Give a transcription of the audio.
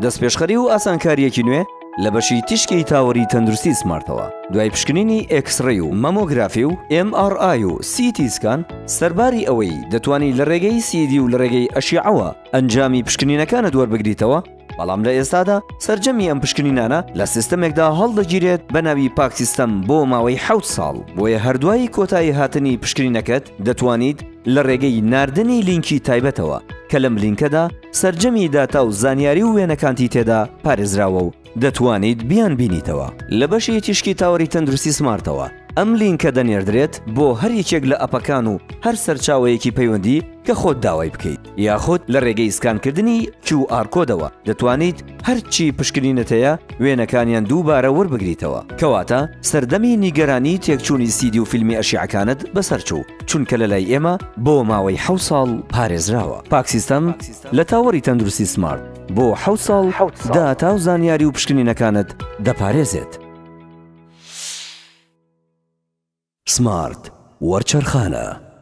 دەستپێشخەری و ئاسانکاریەکی نوێ لە بەشی تیشکی تاوەری تەندروستی سمارتەوە. دوای پشکنینی ئێکسڕێی و مەمۆگرافی و MRI و CT سکان سەرباری ئەوەی دەتوانانی لە ڕێگەی CD و لە ڕێگەی ئەشیعەوە ئەنجامی پشکنینەکانت وەربگریتەوە، بەڵام لە ئێستادا سەرجەمی ئەم پشکنینانە لە سیستەمێکدا هەڵدەگیرێت بە ناوی پاک سیستەم بۆ ماوەی 7 ساڵ. بۆیە هەردوای کۆتایی هاتنی پشکنینەکەت دەتوانیت لە ڕێگەی ناردنی لینکی تایبەتەوە کە لەم لینکەدا سەرجەمی داتا و زانیاری و وێنەکانتی تێدا پارێزراوە و دەتوانیت بیان بینیتەوە. لە بەشی تیشکی تاوەری تەندروستی سمارتەوە ئەم لینکە دەنێردرێت بۆ هەر یەکێک لە ئەپەکان و هەر سەرچاوەیەکی پەیوەندی کە خۆت داوای بکەیت، یاخود لە ڕێگەی سکانکردنی QR کۆدەوە دەتوانیت هەرچی پشکنینت هەیە وێنەکانیان دووبارە وەربگریتەوە، کەواتە سەردەمی نیگەرانی تێکچوونی CD و فیلمی ئەشیعەکانت بەسەرچوو، چونکە لە لای ئێمە بۆ ماوەی 7 ساڵ پارێزراوە. پاک سیستەم لە تاوەری تەندروستی سمارت بۆ 7 ساڵ داتا و زانیاری و پشکنینەکانت دەپارێزێت. سمارت وەرچەرخانە.